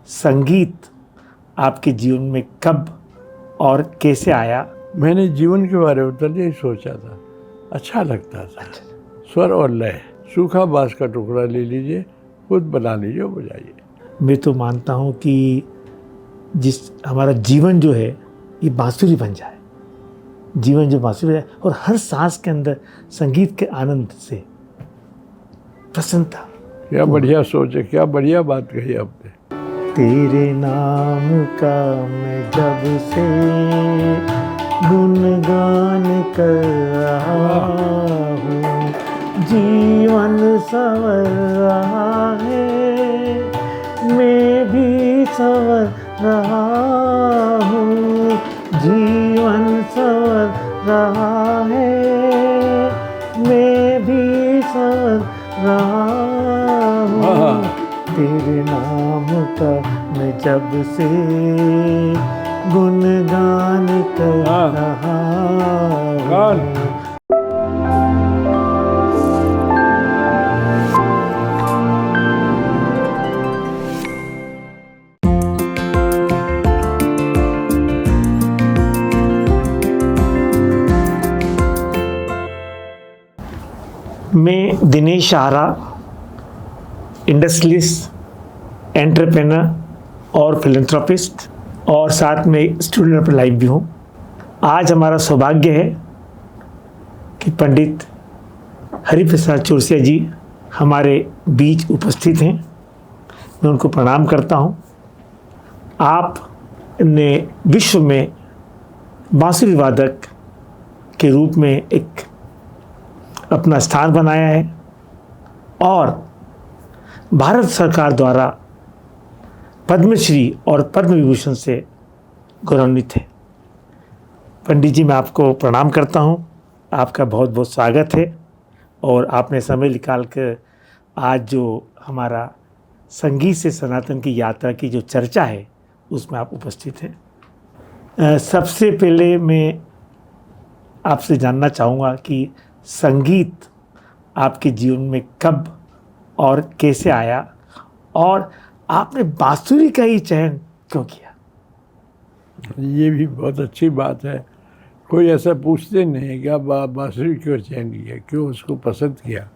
संगीत आपके जीवन में कब और कैसे आया? मैंने जीवन के बारे में तो नहीं सोचा था, अच्छा लगता था। स्वर और लय, सूखा बांस का टुकड़ा ले लीजिए, खुद बना लीजिए और बजाइए। मैं तो मानता हूँ कि जिस हमारा जीवन जो है ये बांसुरी बन जाए, जीवन जो बांसुरी बन जाए और हर सांस के अंदर संगीत के आनंद से प्रसन्नता। क्या बढ़िया सोच है, क्या बढ़िया बात कही आपने। तेरे नाम का मैं जब से गुणगान कर रहा हूँ, जीवन संवर रहा है, मैं भी संवर रहा हूँ, जीवन संवर रहा है, मैं भी संवर रहा हूँ। तेरे नाम का मैं जब से गुणगान कर रहा हूँ। मैं दिनेश आरा, इंडस्ट्रियलिस्ट, एंटरप्रेन्योर और फिलैंथ्रोपिस्ट और साथ में स्टूडेंट ऑफ लाइफ भी हूँ। आज हमारा सौभाग्य है कि पंडित हरिप्रसाद चौरसिया जी हमारे बीच उपस्थित हैं। मैं उनको प्रणाम करता हूँ। आपने विश्व में बांसुरी वादक के रूप में एक अपना स्थान बनाया है और भारत सरकार द्वारा पद्मश्री और पद्म विभूषण से गौरवान्वित है। पंडित जी, मैं आपको प्रणाम करता हूँ, आपका बहुत बहुत स्वागत है और आपने समय निकाल कर आज जो हमारा संगीत से सनातन की यात्रा की जो चर्चा है उसमें आप उपस्थित हैं। सबसे पहले मैं आपसे जानना चाहूँगा कि संगीत आपके जीवन में कब और कैसे आया और आपने बांसुरी का ही चयन क्यों किया? ये भी बहुत अच्छी बात है। कोई ऐसा पूछते नहीं कि आप बांसुरी क्यों चयन किया, क्यों उसको पसंद किया।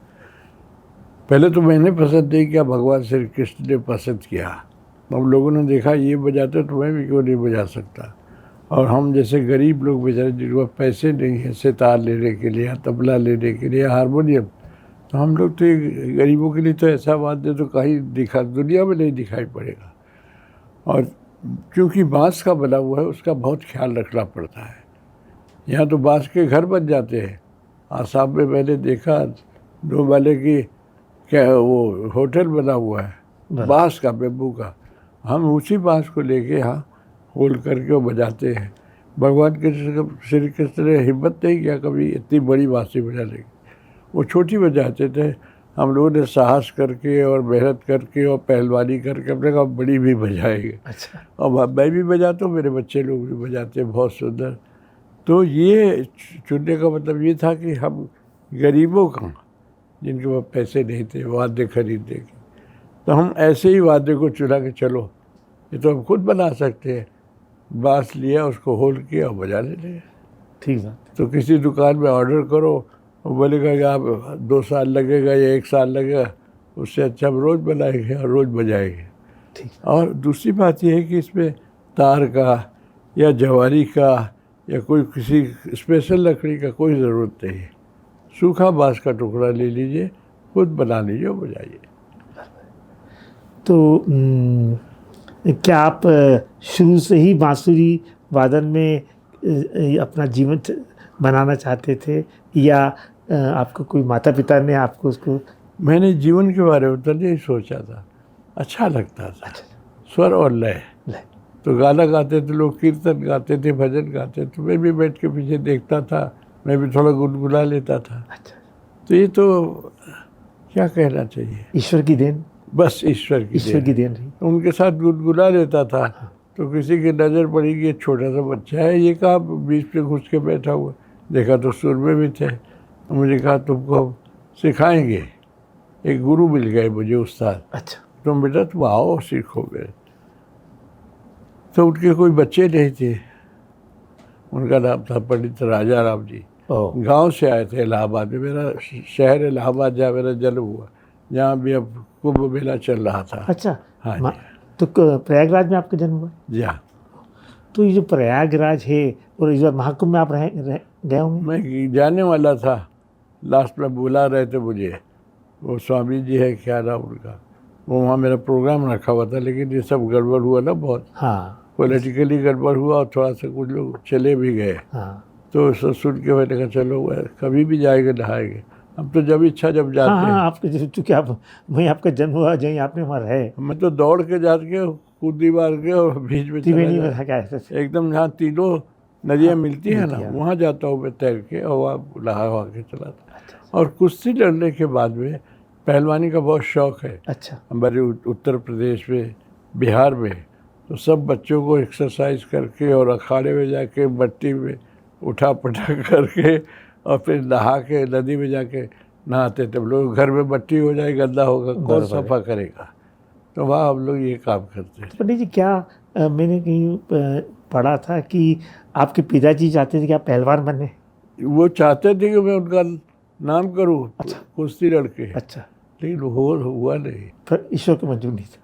पहले तो मैंने पसंद नहीं किया, भगवान श्री कृष्ण ने पसंद किया। अब लोगों ने देखा ये बजाते तो मैं भी क्यों नहीं बजा सकता। और हम जैसे गरीब लोग बेचारे जिनको पैसे नहीं हैं सितार लेने के लिए या तबला लेने के लिए, हारमोनियम, तो हम लोग तो गरीबों के लिए तो ऐसा वाद्य तो कहीं दुनिया में नहीं दिखाई पड़ेगा। और क्योंकि बांस का बना हुआ है उसका बहुत ख्याल रखना पड़ता है। यहाँ तो बांस के घर बन जाते हैं। आसाम में मैंने देखा 2 माले की क्या वो होटल बना हुआ है बांस का, बेम्बू का। हम उसी बांस को लेके यहाँ होल करके वो बजाते हैं। भगवान श्री कृष्ण ने हिम्मत नहीं किया कभी इतनी बड़ी बांसुरी बजाने की, वो छोटी बजाते थे। हम लोगों ने साहस करके और मेहनत करके और पहलवानी करके अपने कहा बड़ी भी बजाएंगे। अच्छा। और मैं भी बजाता हूँ, मेरे बच्चे लोग भी बजाते हैं बहुत सुंदर। तो ये चुनने का मतलब ये था कि हम गरीबों का, जिनके पास पैसे नहीं थे वाद्य खरीदने के, तो हम ऐसे ही वाद्य को चुना कि चलो ये तो हम खुद बना सकते हैं। बांस लिया, उसको होल किया और बजा लेते। ठीक है। तो किसी दुकान में ऑर्डर करो, वो बोलेगा कि आप 2 साल लगेगा या 1 साल लगेगा, उससे अच्छा हम रोज़ बनाएंगे और रोज़ बजाएंगे। ठीक। और दूसरी बात यह है कि इसमें तार का या जवारी का या कोई किसी स्पेशल लकड़ी का कोई ज़रूरत नहीं है। सूखा बांस का टुकड़ा ले लीजिए, खुद बना लीजिए और बजाइए। तो क्या आप शुरू से ही बांसुरी वादन में अपना जीवन बनाना चाहते थे या आपको कोई माता पिता ने आपको उसको? मैंने जीवन के बारे में तो नहीं सोचा था, अच्छा लगता था। स्वर और लय, तो गाना गाते थे लोग, कीर्तन गाते थे, भजन गाते थे, मैं भी बैठ के पीछे देखता था, मैं भी थोड़ा गुनगुना लेता था। अच्छा। तो ये तो क्या कहना चाहिए, ईश्वर की देन। बस ईश्वर की देन रही। उनके साथ गुनगुना लेता था। तो किसी की नज़र पड़ी कि एक छोटा सा बच्चा है, ये कहाँ बीच पे घुस के बैठा हुआ। देखा तो सुर में भी थे। मुझे कहा तुमको सिखाएंगे। एक गुरु मिल गए मुझे, उस्ताद। अच्छा। तुम बेटा तुम आओ सीखोगे। तो उनके कोई बच्चे नहीं थे। उनका नाम था पंडित राजा राम जी। गांव से आए थे इलाहाबाद में। मेरा शहर इलाहाबाद जहाँ मेरा जन्म हुआ, जहाँ भी अब कुंभ मेला चल रहा था। अच्छा। हाँ जी। तो प्रयागराज में आपका जन्म हुआ? जी हाँ। तो ये जो प्रयागराज है और इस बार महाकुंभ में आप गए होंगे? मैं जाने वाला था, लास्ट में बुला रहे थे मुझे, वो स्वामी जी है क्या नाम उनका, वो वहाँ मेरा प्रोग्राम रखा हुआ था, लेकिन ये सब गड़बड़ हुआ ना बहुत। हाँ। पॉलिटिकली गड़बड़ हुआ और थोड़ा सा कुछ लोग चले भी गए। हाँ। तो सब सुन के मैंने कहा चलो कभी भी जाएंगे नहाएंगे। हम तो जब इच्छा जब जाते हैं। हाँ, आपके चूँकि आप वहीं आपका जन्म हुआ, जहीं आपने वहाँ रहे। मैं तो दौड़ के जाके कूदी मार के और बीच में त्रिवेणी में क्या है एकदम जहाँ तीनों नदियाँ मिलती हैं ना, मिलती हैं। वहाँ जाता हूँ मैं तैर के और वहाँ नहा वहा के चला था। और कुश्ती लड़ने के बाद में पहलवानी का बहुत शौक है। अच्छा। हमारे उत्तर प्रदेश में, बिहार में, तो सब बच्चों को एक्सरसाइज करके और अखाड़े में जाके मट्टी में उठा पटा करके और फिर नहा के नदी में जाके नहाते थे। लोग घर में मट्टी हो जाए, गंदा होगा, कौन सफा करेगा, तो वहाँ हम लोग ये काम करते हैं। पंडित जी, क्या मैंने कहीं पढ़ा था कि आपके पिताजी चाहते थे कि आप पहलवान बने? वो चाहते थे कि मैं उनका नाम करूँ। अच्छा। कुश्ती लड़के। अच्छा। लेकिन हुआ नहीं। फिर ईश्वर को मंजूर नहीं था?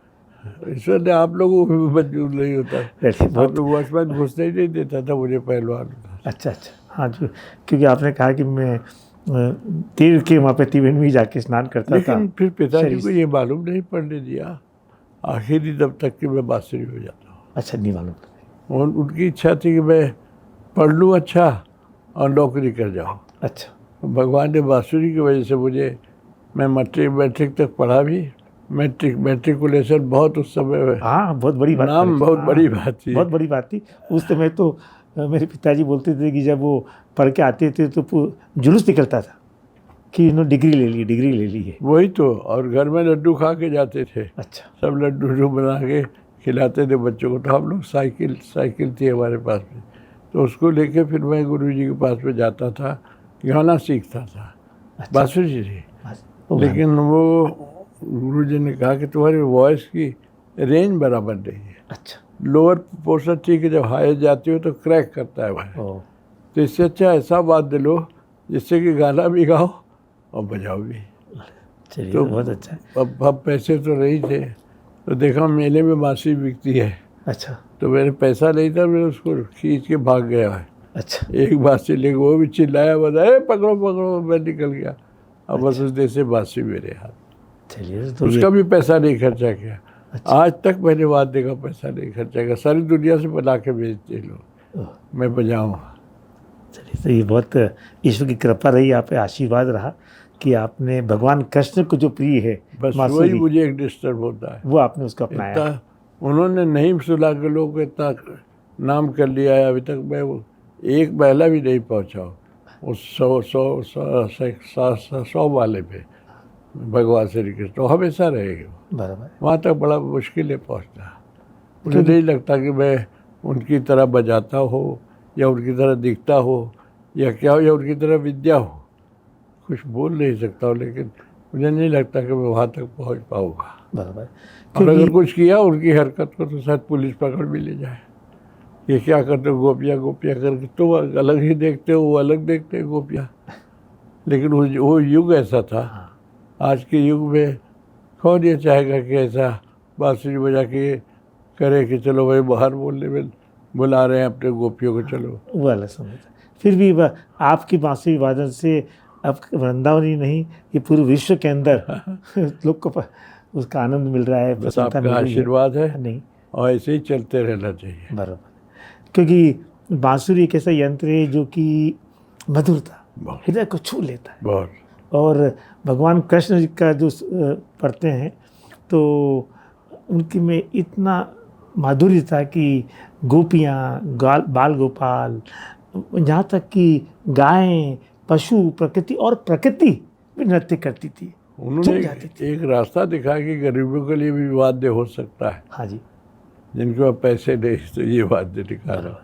ईश्वर ने आप लोगों को भी मंजूर नहीं होता। बहुत वॉचमैन घुसने ही नहीं देता था मुझे पहलवान। अच्छा। हाँ जी, क्योंकि आपने कहा कि मैं तीर के वहाँ पे त्रिवेणी में जाके स्नान करता था। लेकिन फिर पिताजी को ये मालूम नहीं पड़ने दिया आखिरी दम तक कि मैं बांसुरी हो जाता हूँ। अच्छा, नहीं मालूम। और उनकी इच्छा थी कि मैं पढ़ लूँ अच्छा और नौकरी कर जाऊँ। अच्छा। भगवान ने बांसुरी की वजह से मुझे, मैं मैट्रिक तक पढ़ा भी। मैट्रिकुलेशन बहुत उस समय, हाँ, बहुत बड़ी बात, नाम बहुत बड़ी बात थी। बहुत बड़ी बात थी उस समय। तो मेरे पिताजी बोलते थे कि जब वो पढ़ के आते थे तो जुलूस निकलता था कि इन्होंने डिग्री ले ली है। वही तो। और घर में लड्डू खा के जाते थे। अच्छा। सब लड्डू बना के खिलाते थे बच्चों को। तो हम लोग साइकिल थी हमारे पास में, तो उसको लेके फिर मैं गुरुजी के पास में जाता था, गाना सीखता था। अच्छा। बांसुरी जी। लेकिन वो गुरुजी ने कहा कि तुम्हारी वॉइस की रेंज बराबर नहीं है। अच्छा। लोअर पोर्शन ठीक है, जब हाई जाती हो तो क्रैक करता है भाई। तो इससे अच्छा ऐसा वाद्य लो जिससे कि गाना भी गाओ और बजाओ भी। चलिए, तो बहुत अच्छा है। अब पैसे तो नहीं थे, तो देखा मेले में बांसुरी बिकती है। अच्छा। तो मेरे पैसा नहीं था, मैं उसको खींच के भाग गया है। अच्छा। एक बांसुरी लेके वो भी चिल्लाया, बताया पकड़ो पकड़ो, मैं निकल गया। अब बस उस देर से बांसुरी मेरे हाथ। चलिए, तो उसका भी पैसा नहीं खर्चा किया। अच्छा। आज तक मैंने वाद्य का पैसा नहीं खर्चा किया। सारी दुनिया से बना के भेजते लोग, मैं बजाऊँ। चलिए, तो ये बहुत ईश्वर की कृपा रही, आप पे आशीर्वाद रहा कि आपने भगवान कृष्ण को जो प्रिय है, बस वही मुझे एक डिस्टर्ब होता है, वो आपने उसको अपनाया। उन्होंने नहीं सुना कि लोगों को इतना नाम कर लिया है। अभी तक मैं वो एक महिला भी नहीं पहुंचा उस 100 वाले पे भगवान श्री कृष्ण। तो हमेशा रहेगा बराबर। वहाँ तक बड़ा मुश्किल है पहुँचना। मुझे नहीं लगता कि मैं उनकी तरह बजाता हो या उनकी तरह दिखता हो या क्या हो, या उनकी तरह विद्या हो। कुछ बोल नहीं सकता हूँ, लेकिन मुझे नहीं लगता कि मैं वहाँ तक पहुँच पाऊँगा। बराबर। और अगर कुछ किया उनकी हरकत को तो शायद पुलिस पकड़ भी ले जाए। ये क्या करते हो गोपियाँ करके, तो अलग ही देखते हो, वो अलग देखते हैं गोपियाँ। लेकिन वो युग ऐसा था। आज के युग में कौन ये चाहेगा कि ऐसा बांसुरी बजा के करे कि चलो भाई बाहर बोलने में बुला रहे हैं अपने गोपियों को, चलो। वो अलग समझता। फिर भी आपकी बांसुरी वादन से अब वृंदावन ही नहीं, ये पूरे विश्व के अंदर लोग को उसका आनंद मिल रहा है। बस आपका आशीर्वाद है। नहीं, और ऐसे ही चलते रहना चाहिए। बराबर। क्योंकि बांसुरी एक ऐसा यंत्र है जो कि मधुरता, हृदय को छू लेता है। बहुत। और भगवान कृष्ण जी का जो पढ़ते हैं तो उनकी में इतना माधुर्य था कि गोपियाँ, बाल गोपाल, यहाँ तक कि गायें, पशु, प्रकृति भी नृत्य करती थी। उन्होंने एक रास्ता दिखाया कि गरीबों के लिए भी वाद्य हो सकता है। हाँ जी। जिनके पास पैसे नहीं तो ये वाद्य निकाला।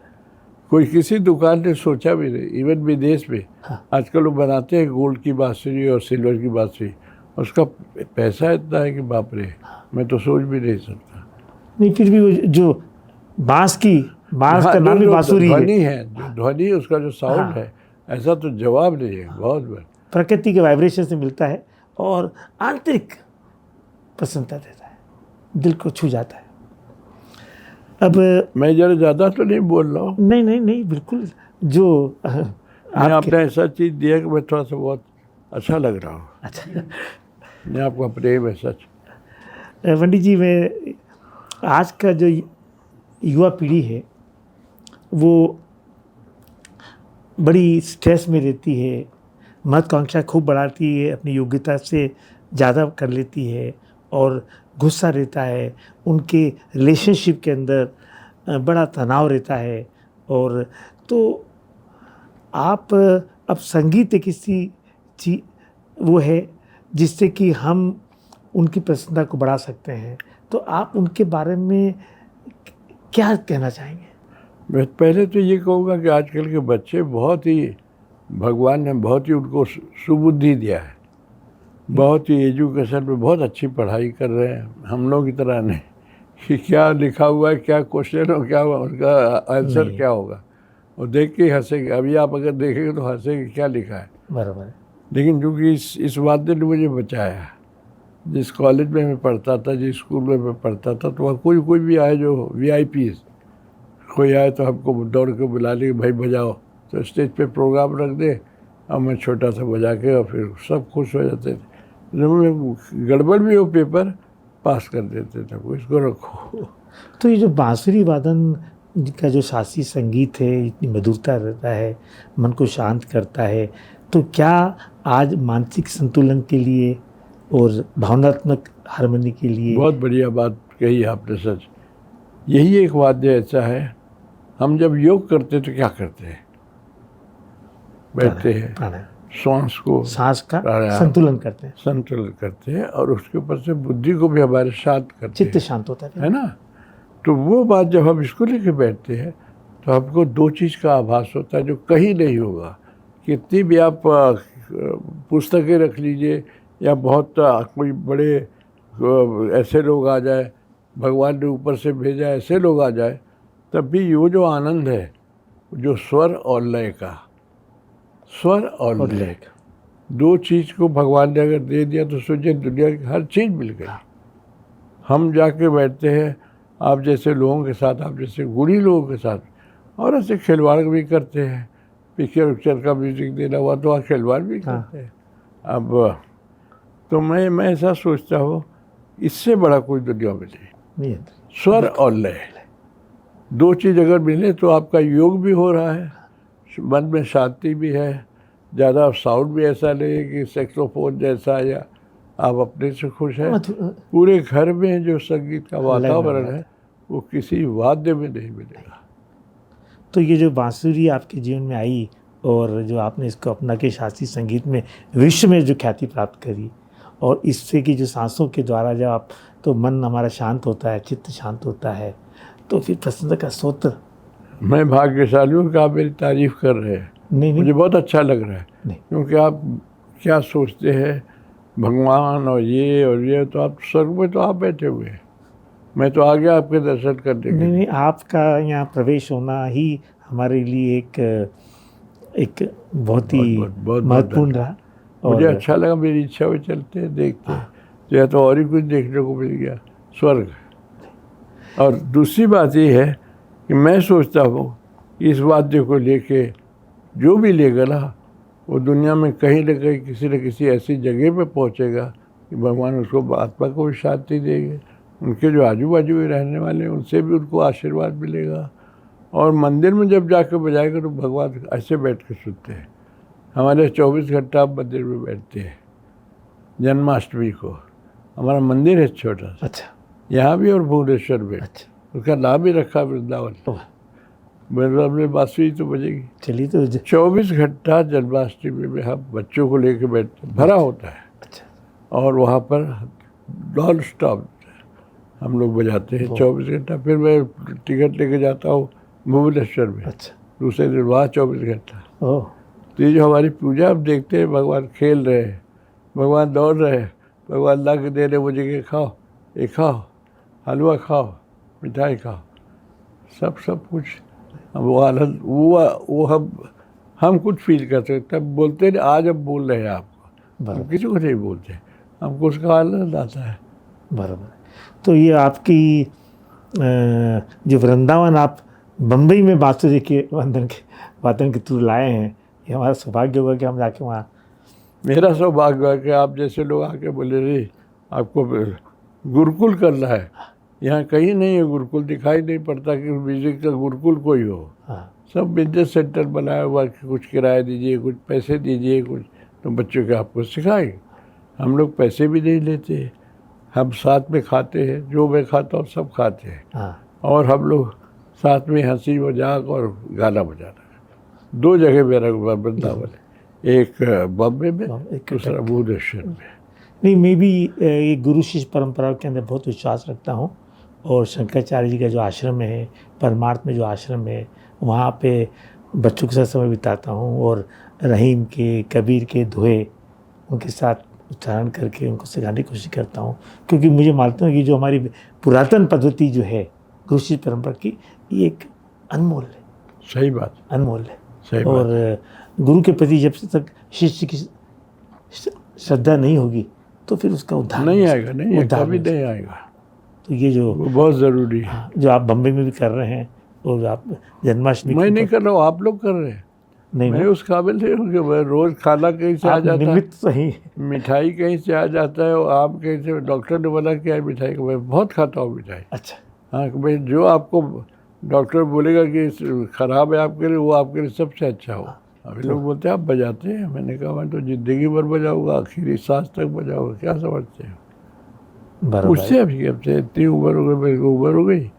कोई किसी दुकान ने सोचा भी नहीं। इवन विदेश में आजकल लोग बनाते हैं गोल्ड की बांसुरी और सिल्वर की बांसुरी, उसका पैसा इतना है कि बाप रे, मैं तो सोच भी नहीं सकता। नहीं, फिर भी जो बांस का नाम ही जो बांसुरी ध्वनि है। है, जो ध्वनि उसका जो साउंड हाँ। है, ऐसा तो जवाब नहीं है। बहुत बड़ा प्रकृति के वाइब्रेशन से मिलता है और आंतरिक प्रसन्नता देता है, दिल को छू जाता है। अब मैं जरा ज़्यादा तो नहीं बोल रहा हूँ। नहीं नहीं नहीं, बिल्कुल जो मैं आपने ऐसा चीज़ दिया कि मैं थोड़ा सा बहुत अच्छा लग रहा हूँ। अच्छा मैं आपका प्रेम है सच। पंडित जी, मैं आज का जो युवा पीढ़ी है वो बड़ी स्ट्रेस में रहती है, महत्वाकांक्षा खूब बढ़ाती है, अपनी योग्यता से ज़्यादा कर लेती है और गुस्सा रहता है, उनके रिलेशनशिप के अंदर बड़ा तनाव रहता है। और तो आप अब संगीत एक ऐसी चीज वो है जिससे कि हम उनकी प्रसन्नता को बढ़ा सकते हैं, तो आप उनके बारे में क्या कहना चाहेंगे? मैं पहले तो ये कहूँगा कि आजकल के बच्चे बहुत ही, भगवान ने बहुत ही उनको सुबुद्धि दिया है, बहुत ही एजुकेशन में बहुत अच्छी पढ़ाई कर रहे हैं। हम लोग की तरह नहीं कि क्या लिखा हुआ है, क्या क्वेश्चन हो, क्या उनका आंसर क्या होगा, और देख के हंसेंगे। अभी आप अगर देखेंगे तो हंसेंगे क्या लिखा है। बराबर है। लेकिन क्योंकि इस वाद्य ने मुझे बचाया, जिस कॉलेज में मैं पढ़ता था, जिस स्कूल में मैं पढ़ता था, तो वहाँ कोई भी आए जो VIP कोई आए तो हमको दौड़ के बुला ले, भाई बजाओ, तो स्टेज पे प्रोग्राम रख दे और मैं छोटा सा बजा के, और फिर सब खुश हो जाते थे। जब मैं गड़बड़ भी हो पेपर पास कर देते थे, इसको रखो। तो ये जो बांसुरी वादन का जो शास्त्रीय संगीत है, इतनी मधुरता रहता है, मन को शांत करता है, तो क्या आज मानसिक संतुलन के लिए और भावनात्मक हार्मनी के लिए? बहुत बढ़िया बात कही आपने सच। यही एक वाद्य ऐसा है, हम जब योग करते तो क्या करते हैं, बैठते हैं, सांस का संतुलन करते हैं और उसके ऊपर से बुद्धि को भी हमारे शांत करते हैं, चित्त शांत होता है ना। तो वो बात जब हम इसको लेके बैठते हैं तो हमको दो चीज़ का आभास होता है जो कहीं नहीं होगा। कितनी भी आप पुस्तकें रख लीजिए या बहुत कोई बड़े ऐसे लोग आ जाए, भगवान ने ऊपर से भेजा ऐसे लोग आ जाए, तब भी वो जो आनंद है, जो स्वर और लय का, स्वर और लय, दो चीज़ को भगवान ने अगर दे दिया तो सोचिए दुनिया की हर चीज़ मिल गई। हम जाके बैठते हैं आप जैसे लोगों के साथ, आप जैसे गुणी लोगों के साथ, और ऐसे खिलवाड़ भी करते हैं। पिक्चर का म्यूजिक देना हुआ तो वहाँ खिलवाड़ भी करते हैं। अब तो मैं ऐसा सोचता हूँ, इससे बड़ा कोई दुनिया में नहीं। स्वर और लय, दो चीज़ अगर मिले तो आपका योग भी हो रहा है, मन में शांति भी है, ज़्यादा साउंड भी ऐसा नहीं है कि सैक्सोफोन जैसा, या आप अपने से खुश हैं। पूरे घर में जो संगीत का वातावरण है वो किसी वाद्य में नहीं मिलेगा। तो ये जो बांसुरी आपके जीवन में आई और जो आपने इसको अपना के शास्त्रीय संगीत में विश्व में जो ख्याति प्राप्त करी, और इससे की जो सांसों के द्वारा जब आप, तो मन हमारा शांत होता है, चित्त शांत होता है, तो फिर प्रसन्नता का स्रोत। मैं भाग्यशाली हूँ कि आप मेरी तारीफ कर रहे हैं। नहीं, मुझे बहुत अच्छा लग रहा है, क्योंकि आप क्या सोचते हैं भगवान और ये तो आप स्वर्ग में तो आप बैठे हुए हैं, मैं तो आ गया आपके दर्शन करने। नहीं, आपका यहाँ प्रवेश होना ही हमारे लिए एक बहुत ही महत्वपूर्ण रहा। मुझे अच्छा लगा, मेरी इच्छा में चलते हैं, देखते हैं, तो या तो और ही कुछ देखने को मिल गया, स्वर्ग। और दूसरी बात ये है कि मैं सोचता हूँ इस वाद्य को लेके जो भी लेगा ना, वो दुनिया में कहीं न कहीं किसी न किसी ऐसी जगह पे पहुँचेगा कि भगवान उसको आत्मा को भी शांति देंगे, उनके जो आजू बाजू में रहने वाले हैं उनसे भी उनको आशीर्वाद मिलेगा। और मंदिर में जब जाकर बजाएगा तो भगवान ऐसे बैठ के सुनते हैं। हमारे 24 घंटा मंदिर में बैठते हैं। जन्माष्टमी को हमारा मंदिर है छोटा सा, अच्छा, यहाँ भी और भुवनेश्वर में। अच्छा, उसका नाम ही रखा वृंदावन। वृंदावन में बांसुरी तो बजेगी। चलिए, तो 24 घंटा जन्माष्टमी में हम बच्चों को लेके बैठते, भरा होता है। अच्छा, और वहाँ पर नॉन स्टॉप हम लोग बजाते हैं 24 घंटा। फिर मैं टिकट लेके जाता हूँ भुवनेश्वर में। अच्छा, दूसरे दिन वहाँ 24 घंटा। ओह, तो ये जो हमारी पूजा हम देखते हैं, भगवान खेल रहे हैं, भगवान दौड़ रहे हैं, भगवान ला के दे रहे, मुझे ये खाओ, ये खाओ, हलवा खाओ, मिठाई खाओ, सब कुछ। वो हालत वो हम कुछ फील कर सकते हैं, बोलते नहीं। आज हम बोल रहे हैं आपको, हम किसी को नहीं बोलते, हमको उसका आनंद आता है। बराबर। तो ये आपकी जो वृंदावन आप बम्बई में बांसुरी के वादन के थ्रू लाए हैं, ये हमारा सौभाग्य होगा कि हम जाके वहाँ। मेरा सौभाग्य है कि आप जैसे लोग आके बोले रे आपको गुरुकुल करना है। यहाँ कहीं नहीं है गुरुकुल, दिखाई नहीं पड़ता कि म्यूजिक का गुरुकुल कोई हो। हाँ। सब बिजनेस सेंटर बनाया हुआ कि कुछ किराया दीजिए, कुछ पैसे दीजिए, कुछ तो बच्चों के आपको सिखाएंगे। हम लोग पैसे भी नहीं लेते, हम साथ में खाते हैं, जो मैं खाता हूँ सब खाते हैं। हाँ। और हम लोग साथ में हंसी मजाक और गाना बजाना। 2 जगह मेरा वृंदावन है, एक बॉम्बे में, दूसरा भुवनेश्वर में। नहीं, मैं भी ये गुरु शिष्य परंपरा के अंदर बहुत विश्वास रखता हूँ। और शंकराचार्य जी का जो आश्रम है, परमार्थ में जो आश्रम है, वहाँ पे बच्चों के साथ समय बिताता हूँ। और रहीम के, कबीर के दोहे उनके साथ उच्चारण करके उनको सिखाने की कोशिश करता हूँ। क्योंकि मुझे मानता हूँ कि जो हमारी पुरातन पद्धति जो है गुरु शिष्य परंपरा की, ये एक अनमोल है। सही बात, अनमोल है। सही और बात। गुरु के प्रति जब तक शिष्य की श्रद्धा नहीं होगी तो फिर उसका उद्धार नहीं आएगा, नहीं कभी नहीं आएगा। तो ये जो वो बहुत ज़रूरी है। हाँ, जो आप बम्बई में भी कर रहे हैं और आप जन्माष्टमी, मैं नहीं कर रहा हूँ, आप लोग कर रहे हैं। नहीं, मैं उस काबिल नहीं हूँ कि मैं रोज़ खाना कहीं से आ जाता है, निमित्त सही, मिठाई कहीं से आ जाता है, और आप कहीं से, डॉक्टर ने बोला कि यार मिठाई को, मैं बहुत खाता हूँ मिठाई। अच्छा। हाँ, भाई जो आपको डॉक्टर बोलेगा कि ख़राब है आपके लिए, वो आपके लिए सबसे अच्छा हो। अभी लोग बोलते हैं आप बजाते हैं, मैंने कहा मैं तो ज़िंदगी भर बजाऊँगा, आखिरी सांस तक बजाऊँगा, क्या समझते हैं? उससे अभी अब से इतनी उम्र हो गई, मेरी को उम्र हो गई,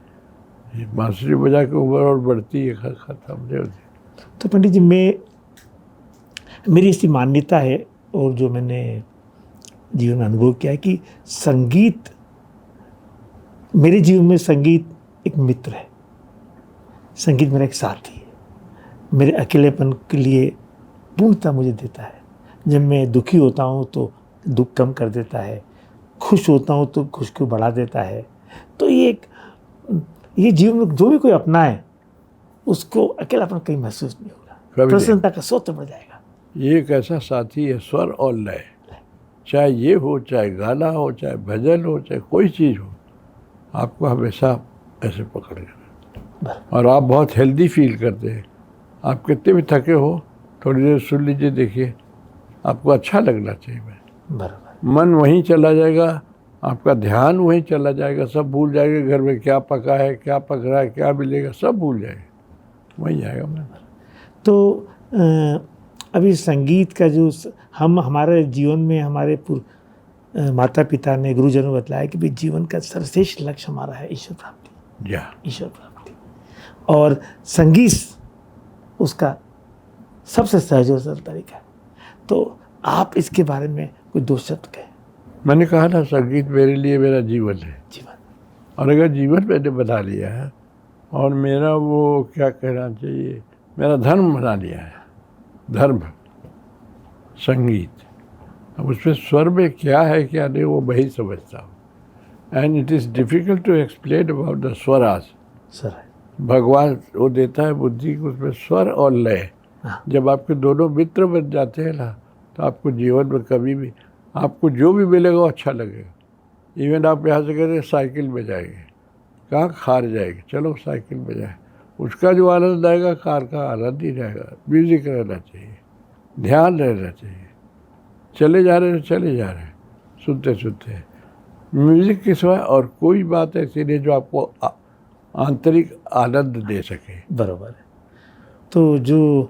बांसुरी बजा के उम्र और बढ़ती है, खत्म नहीं होती। तो पंडित जी, मेरी ऐसी मान्यता है और जो मैंने जीवन में अनुभव किया है कि संगीत, मेरे जीवन में संगीत एक मित्र है, संगीत मेरा एक साथी है। मेरे अकेलेपन के लिए पूर्णतः मुझे देता है। जब मैं दुखी होता हूँ तो दुख कम कर देता है, खुश होता हूँ तो खुश को बढ़ा देता है। तो ये जीवन में जो भी कोई अपनाए उसको अकेलापन कहीं महसूस नहीं होगा, प्रसन्नता का स्रोत बढ़ जाएगा। ये एक ऐसा साथी है, स्वर और लय, चाहे ये हो, चाहे गाना हो, चाहे भजन हो, चाहे कोई चीज़ हो, आपको हमेशा ऐसे पकड़ कर, और आप बहुत हेल्दी फील करते हैं। आप कितने भी थके हो, थोड़ी देर सुन लीजिए, देखिए आपको अच्छा लगना चाहिए। बराबर। मन वहीं चला जाएगा, आपका ध्यान वहीं चला जाएगा, सब भूल जाएगा, घर में क्या पका है, क्या पक रहा है, क्या मिलेगा, सब भूल जाएगा, वहीं जाएगा मन। तो अभी संगीत का जो हमारे जीवन में हमारे माता पिता ने, गुरुजनों ने बतलाया कि भाई जीवन का सर्वश्रेष्ठ लक्ष्य हमारा है ईश्वर प्राप्ति। ईश्वर प्राप्ति, और संगीत उसका सबसे सहज और सरल तरीका है। तो आप इसके बारे में कोई 2 शब्द कहें। मैंने कहा ना, संगीत मेरे लिए मेरा जीवन है। जीवन, और अगर जीवन मैंने बना लिया है, और मेरा वो क्या कहना चाहिए, मेरा धर्म बना लिया है, धर्म संगीत। अब उसमें स्वर में क्या है क्या नहीं वो मैं ही समझता हूँ। And it is difficult to explain about the Swaraj. Sir, भगवान वो देता है बुद्धि को, उसमें स्वर और लय। जब आपके दोनों मित्र बन जाते हैं ना, तो आपको जीवन में कभी भी आपको जो भी मिलेगा वो अच्छा लगेगा। इवन आप यहाँ से करें साइकिल में जाएंगे, कहाँ खार जाएगी, चलो साइकिल में जाए, उसका जो आनंद आएगा कार का आनंद ही रहेगा। म्यूज़िक रहना चाहिए, ध्यान रहना चाहिए, चले जा रहे हैं सुनते सुनते। म्यूज़िक के सिवाय और कोई बात ऐसी नहीं जो आपको आंतरिक आनंद दे सके। बराबर है। तो जो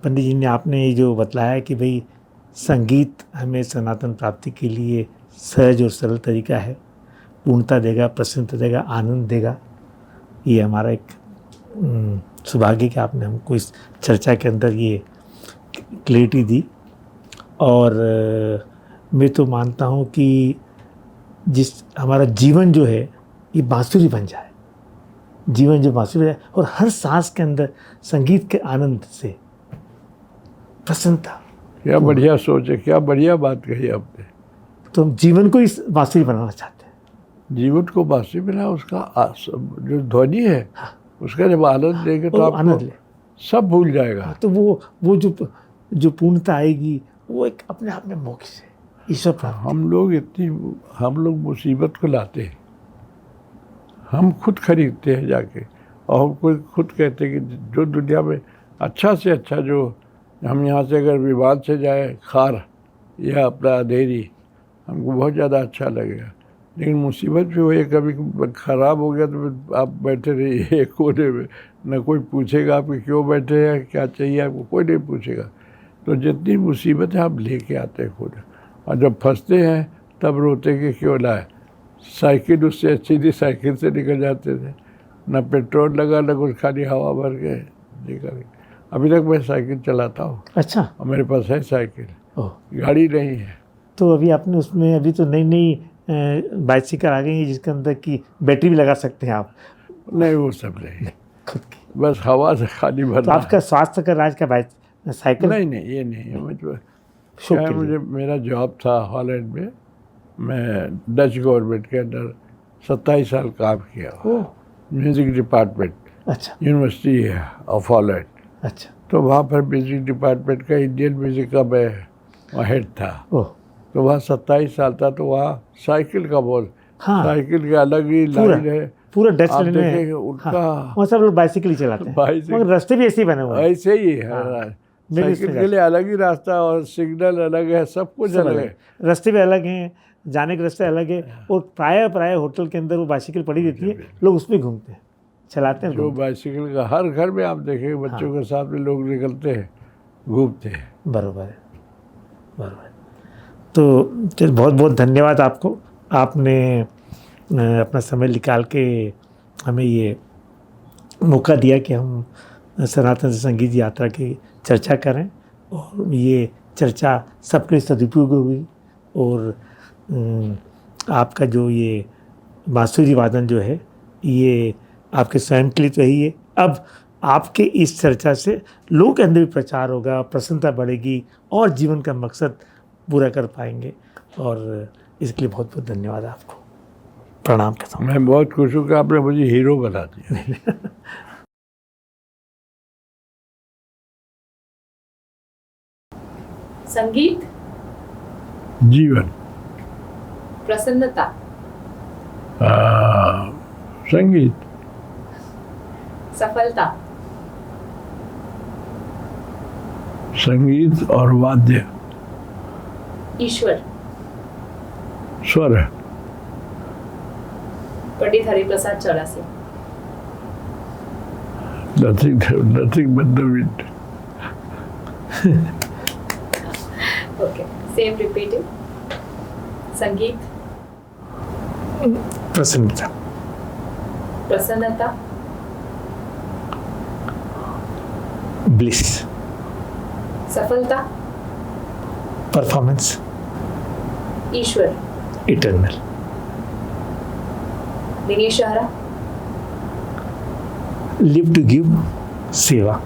पंडित जी ने आपने जो बतलाया कि भाई संगीत हमें सनातन प्राप्ति के लिए सहज और सरल तरीका है, पूर्णता देगा, प्रसन्नता देगा, आनंद देगा, ये हमारा एक सौभाग्य कि आपने हमको इस चर्चा के अंदर ये क्लैरिटी दी। और मैं तो मानता हूँ कि जिस हमारा जीवन जो है ये बांसुरी बन जाए, जीवन जो बांसुरी बन जाए, और हर सांस के अंदर संगीत के आनंद से प्रसन्नता। क्या बढ़िया सोच है, क्या बढ़िया बात कही आपने। तो हम जीवन को इस बांसुरी बनाना चाहते हैं। जीवन को बांसुरी बना, उसका जो ध्वनि है उसका जब आनंद लेंगे तो वो आपको आनंद ले। सब भूल जाएगा। तो वो जो पूर्णता आएगी वो एक अपने आप में मोक्ष है, ईश्वर प्राप्ति। हम लोग मुसीबत को लाते हैं, हम खुद खरीदते हैं जाके, और हम कोई खुद कहते हैं कि जो दुनिया में अच्छा से अच्छा, जो हम यहाँ से अगर विमान से जाए खार या अपना अंधेरी, हमको बहुत ज़्यादा अच्छा लगेगा। लेकिन मुसीबत भी वही, कभी ख़राब हो गया तो आप बैठे रहिए एक कोने में, न कोई पूछेगा आपके क्यों बैठे हैं, क्या चाहिए आपको, कोई नहीं पूछेगा। तो जितनी मुसीबत है आप लेके आते हैं खुद, और जब फंसते हैं तब रोते कि क्यों लाए। साइकिल उससे अच्छी थी, साइकिल से निकल जाते थे, न पेट्रोल लगा न कुछ, खाली हवा भर के निकल। अभी तक मैं साइकिल चलाता हूँ। अच्छा। और मेरे पास है साइकिल, ओह, गाड़ी नहीं है। तो अभी आपने उसमें, अभी तो नई नई बाइसिकल आ गई है जिसके अंदर की बैटरी भी लगा सकते हैं आप। नहीं, वो सब नहीं, खुद की। बस हवा से खाली भरना। तो आपका स्वास्थ्य का राज का साइकिल? नहीं, ये नहीं है। मुझे शौक क्या है, के लिए। मुझे मेरा जॉब था हॉलैंड में, मैं डच गवर्नमेंट के अंदर 27 साल काम किया, ओह, म्यूज़िक डिपार्टमेंट, अच्छा यूनिवर्सिटी है ऑफ हॉलैंड। अच्छा। तो वहाँ पर म्यूज़िक डिपार्टमेंट का इंडियन म्यूज़िक का मैं वहाँ हेड था। ओह, तो वहाँ 27 साल था, तो वहाँ साइकिल का बहुत, हाँ, साइकिल के अलग ही लाइन है। पूरा डच आप लेन में देखेंगे है। उनका, हाँ, वहाँ सब लोग बाइसिकल ही चलाते हैं, बाइसिकल। मगर रास्ते भी ऐसे ही बने हुए हैं। ऐसे ही है, हाँ, साइकिल के लिए अलग ही रास्ता, और सिग्नल अलग है, सब कुछ सब अलग अलग है। रास्ते भी अलग हैं, जाने के रास्ते अलग है, और प्राय होटल के अंदर वो बाइसिकल पड़ी रहती है, लोग उसमें घूमते हैं, चलाते हैं, जो घूमते बाइसिकल का हर घर में आप देखेंगे, बच्चों के साथ में लोग निकलते हैं, घूमते हैं। हैं। बरोबर है, बरोबर है। तो चल, बहुत बहुत धन्यवाद आपको, आपने अपना समय निकाल के हमें ये मौका दिया कि हम सनातन संगीत यात्रा की चर्चा करें, और ये चर्चा सबके सदुपयोग हुई। और आपका जो ये बांसुरी वादन जो है, ये आपके स्वयं के लिए तो यही है। अब आपके इस चर्चा से लोगों के अंदर भी प्रचार होगा, प्रसन्नता बढ़ेगी, और जीवन का मकसद पूरा कर पाएंगे। और इसके लिए बहुत बहुत धन्यवाद आपको, प्रणाम के साथ। मैं बहुत खुश हूँ कि आपने मुझे हीरो बना दिया। संगीत, जीवन, प्रसन्नता, संगीत, सफलता, संगीत और वाद्य, ईश्वर। स्वर है। पंडित हरिप्रसाद चौरासी। Nothing but the wind. Okay, same repeating. संगीत, प्रसन्नता, प्रसन्नता, ब्लिस, सफलता, परफॉर्मेंस, ईश्वर। इटर्नल। दिनेश शहरा। लिव टू गिव, सेवा।